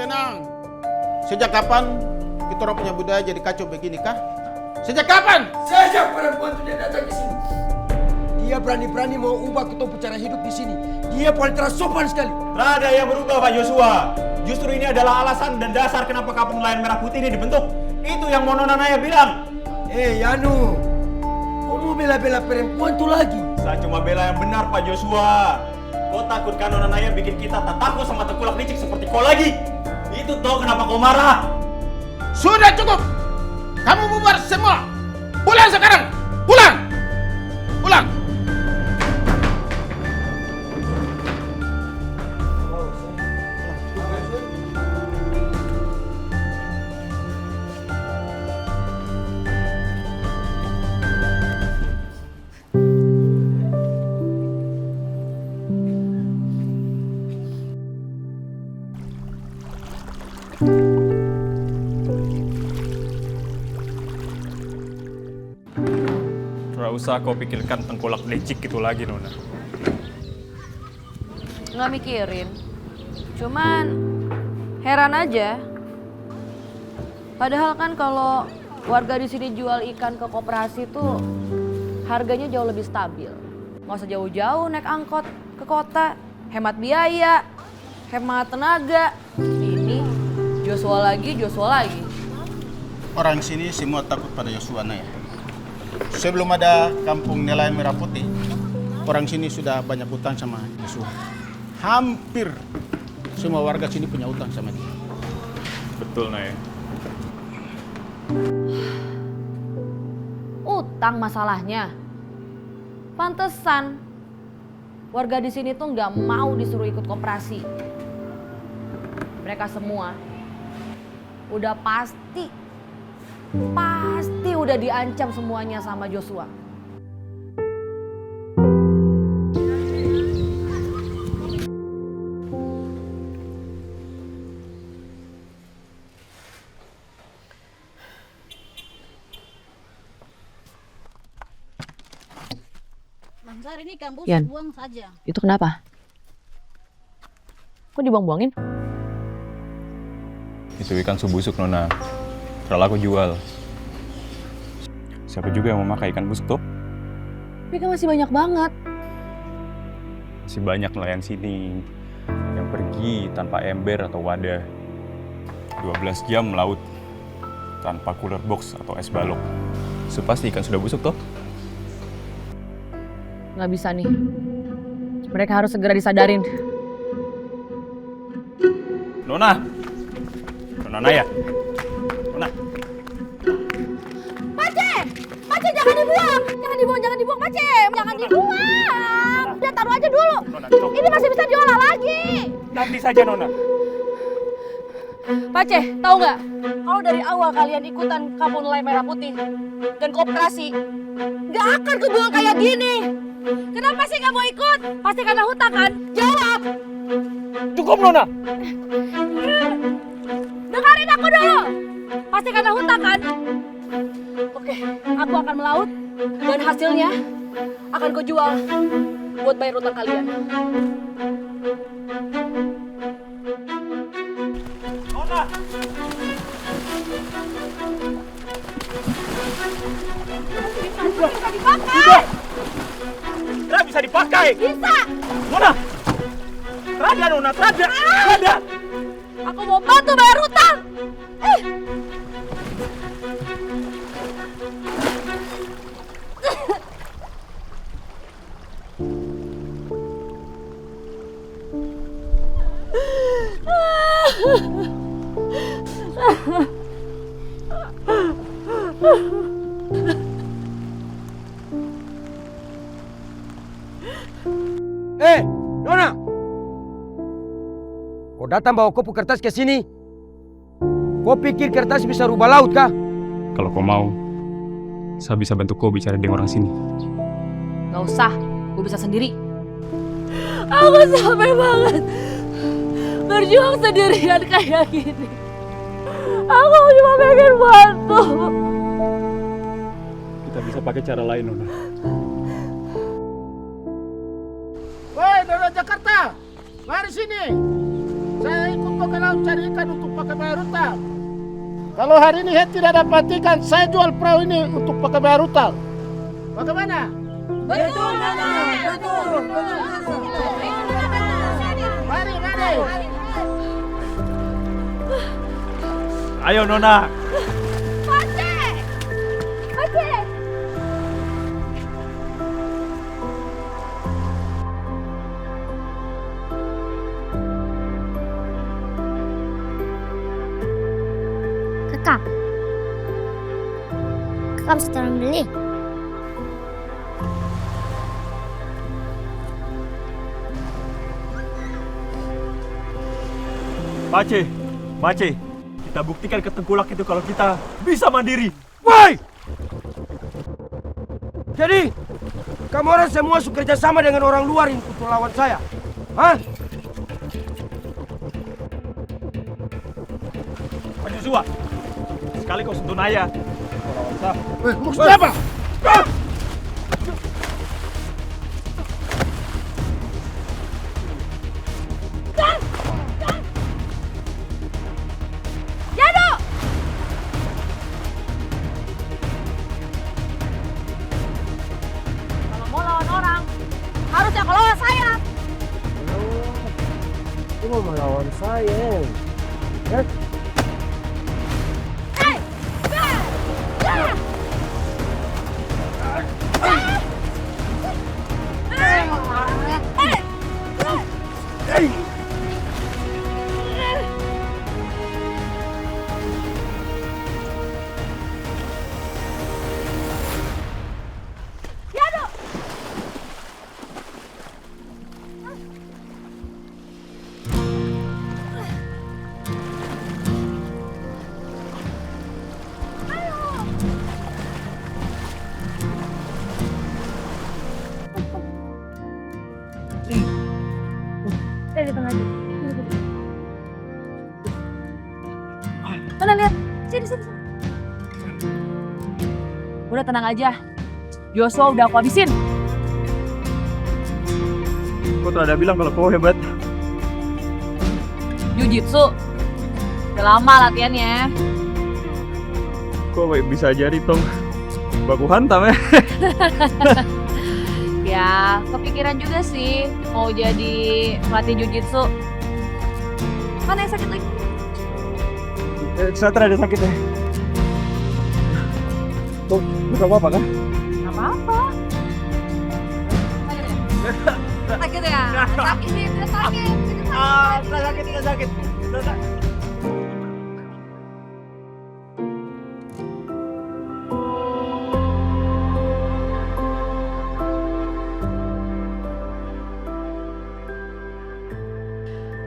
tenang. Sejak kapan kita orang punya budaya jadi kacau begini kah? Sejak kapan? Sejak perempuan itu dia datang di sini. Dia berani-berani mau ubah kita cara hidup di sini. Dia paling sopan sekali. Tidak ada yang berubah Pak Joshua. Justru ini adalah alasan dan dasar kenapa Kampung Nelayan Merah Putih ini dibentuk. Itu yang mau Nona Naya bilang. Yanu, kau mau bela-bela perempuan tuh lagi? Saya cuma bela yang benar Pak Joshua. Kau takut kan Nona Naya bikin kita tak takut sama tengkulak licik seperti kau lagi? Itu toh kenapa kau marah? Sudah cukup. Kamu bubar semua. Pulang sekarang. Pulang. Pulang. Tidak usah kau pikirkan tengkulak licik itu lagi Nona. Nggak mikirin. Cuman heran aja. Padahal kan kalau warga di sini jual ikan ke koperasi tuh harganya jauh lebih stabil. Nggak usah jauh-jauh naik angkot ke kota, hemat biaya, hemat tenaga. Ini Joshua lagi. Orang sini semua takut pada Joshua Naya. Sebelum ada Kampung Nelayan Merah Putih, orang sini sudah banyak utang sama Joshua. Hampir semua warga sini punya utang sama dia. Betul Naya. Utang masalahnya. Pantesan warga di sini tuh nggak mau disuruh ikut koperasi. Mereka semua udah pasti udah diancam semuanya sama Joshua. Bangsar, ini kampus Yan, buang saja. itu kenapa? Kok dibuang-buangin? Itu ikan subusuk Nona. Kalau aku jual. Siapa juga yang mau makan ikan busuk tuh? Tapi kan masih banyak banget. Masih banyak nelayan sini yang pergi tanpa ember atau wadah. 12 jam melaut tanpa cooler box atau es balok. So pasti ikan sudah busuk toh? Nggak bisa nih. Mereka harus segera disadarin. Nona Naya. Nona. Pace, jangan dibuang, Pace. Jangan dibuang. Udah taruh aja dulu. Nona, stop. Ini masih bisa diolah lagi. Nanti saja Nona. Pace, tahu nggak? Kalau dari awal kalian ikutan Kampung Nelayan Merah Putih dan koperasi, nggak akan kebuang kayak gini. Kenapa sih nggak mau ikut? Pasti karena hutang kan? Jawab! Cukup Nona. Dengarin aku dulu. Pasti karena hutang kan? Oke, aku akan melaut dan hasilnya akan kujual buat bayar hutang kalian. Nona. Bisa dipakai. Tidak bisa dipakai. Bisa. Nona. Rada Nona, rada. Aku mau bantu bayar hutang. Nona! Kau datang bawa kopu kertas ke sini? Kau pikir kertas bisa rubah laut kah? Kalau kau mau, saya bisa bantu kau bicara dengan orang sini. Gak usah, gue bisa sendiri. Aku capek banget berjuang sendirian kayak gini. Aku cuma pengen bantu. Kita bisa pakai cara lain, Nona. Woi, Nona Jakarta, mari sini. Saya ikut mau ke laut cari ikan untuk pakai bayar utang. Kalau hari ini saya tidak dapat ikan, saya jual perahu ini untuk pakai bayar utang. Bagaimana? Betul, Nona. Betul. Mari. Ayo Nona. Pace. Kakak. Kakak bisa tolong beli. Pace, kita buktikan ke tengkulak itu kalau kita bisa mandiri. Woi! Jadi, kamu orang semua suka kerja sama dengan orang luar untuk lawan saya? Hah? Pak Joshua, sekali kau sentuh Naya. Maksudnya apa? Jadu. Kalau mau lawan orang, harusnya kalau lawan saya. Kamu mau melawan saya? Hey. Dari tengah aja. Nona lihat, sini. Udah tenang aja, Joshua udah aku habisin. Kau tidak bilang kalau kau hebat. Jujitsu, udah lama latihannya. Kau bisa ajarin tong. Baku hantam ya. Ya, kepikiran juga sih mau jadi pelatih jujitsu. Mana yang sakit lagi? Saya ada sakit ya. Tuh, bukan apa-apa kan? Gak apa-apa. Sakit ya? Sakit nih, udah sakit. Tidak sakit.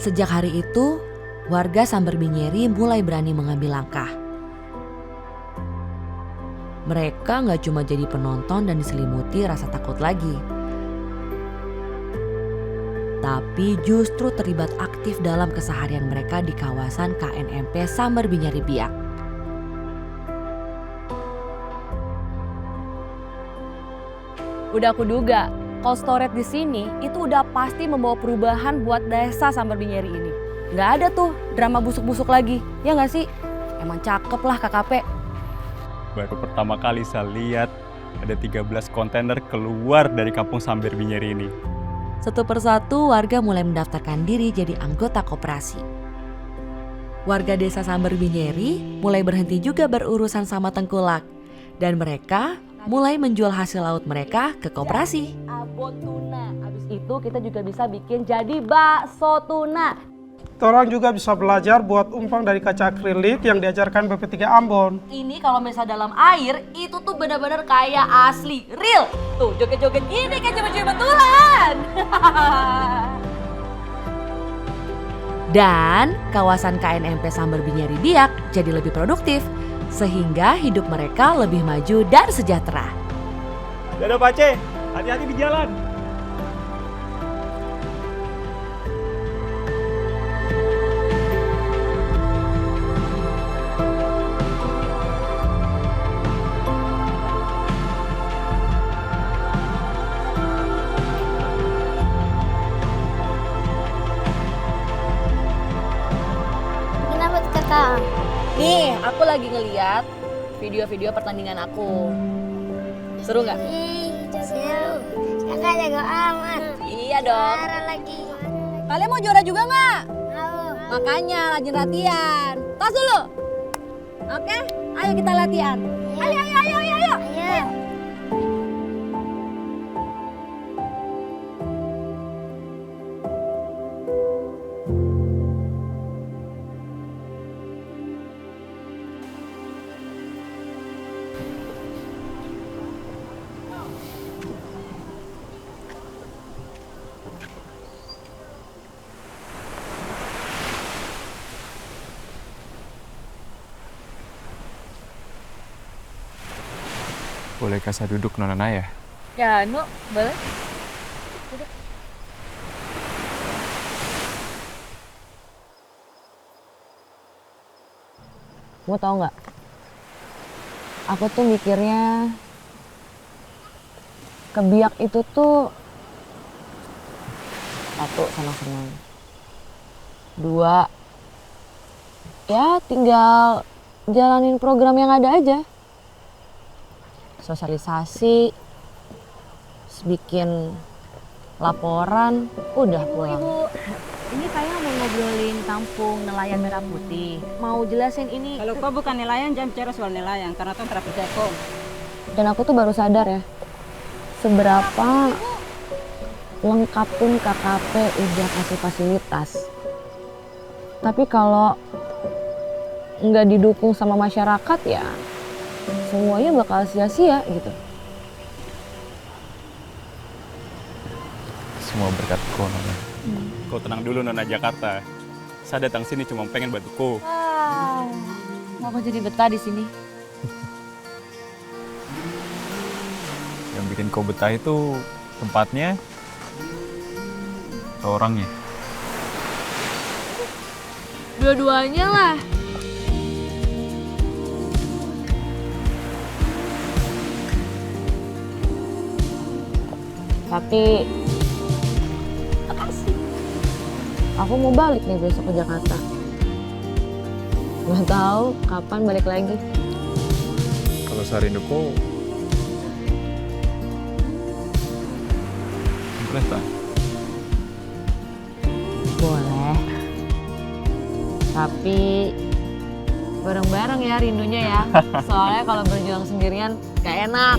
Sejak hari itu, warga Sambar Binyeri mulai berani mengambil langkah. Mereka nggak cuma jadi penonton dan diselimuti rasa takut lagi, tapi justru terlibat aktif dalam keseharian mereka di kawasan KNMP Sambar Binyeri Biak. Udah aku duga, kalau Storet di sini itu udah pasti membawa perubahan buat desa Sambar Binyeri ini. Nggak ada tuh drama busuk-busuk lagi, ya nggak sih? Emang cakep lah KKP. Baru pertama kali saya lihat ada 13 kontainer keluar dari kampung Sambar Binyeri ini. Satu persatu warga mulai mendaftarkan diri jadi anggota koperasi. Warga desa Sambar Binyeri mulai berhenti juga berurusan sama tengkulak. Dan mereka mulai menjual hasil laut mereka ke koperasi. Abon tuna. Habis itu kita juga bisa bikin jadi bakso tuna. Orang juga bisa belajar buat umpan dari kaca akrilik yang diajarkan BP3 Ambon. Ini kalau misalnya dalam air itu tuh benar-benar kayak asli, real. Tuh joget-joget gini kayak cewek-cewek betulan. Dan kawasan KNMP Sambar Binyeri Biak jadi lebih produktif sehingga hidup mereka lebih maju dan sejahtera. Dadah Pace, hati-hati di jalan. Jakarta. Nih, aku lagi ngeliat video-video pertandingan aku. Seru nggak? Seru. Kakak jago amat. Iya dong. Parah lagi. Kalian mau juara juga nggak? Mau. Makanya rajin latihan. Tas dulu. Oke, ayo kita latihan. Ayo. Ayo. Bolehkah saya duduk, Nona Naya? Ya, Nu, boleh. Kamu tau nggak? Aku tuh mikirnya ke Biak itu tuh satu, senang-senang. Dua, ya tinggal jalanin program yang ada aja. Sosialisasi, bikin laporan, udah pulang. Ibu, ini saya mau ngobrolin kampung nelayan merah putih. Mau jelasin ini. Kalau kau bukan nelayan, jangan bicara soal nelayan, karena kau tidak percaya kau. Dan aku tuh baru sadar ya, seberapa lengkap pun KKP udah kasih fasilitas. Tapi kalau nggak didukung sama masyarakat ya, semuanya bakal sia-sia gitu. Semua berkat kau, Nona. Kau tenang dulu, Nona Jakarta. Saya datang sini cuma pengen bantu kau. Wow, aku jadi betah di sini. Yang bikin kau betah itu tempatnya atau orangnya? Dua-duanya lah. Tapi aku mau balik nih besok ke Jakarta. Nggak tahu kapan balik lagi. Kalau saya rindu kau, boleh tak? Boleh. Tapi bareng-bareng ya rindunya ya. Soalnya kalau berjuang sendirian gak enak.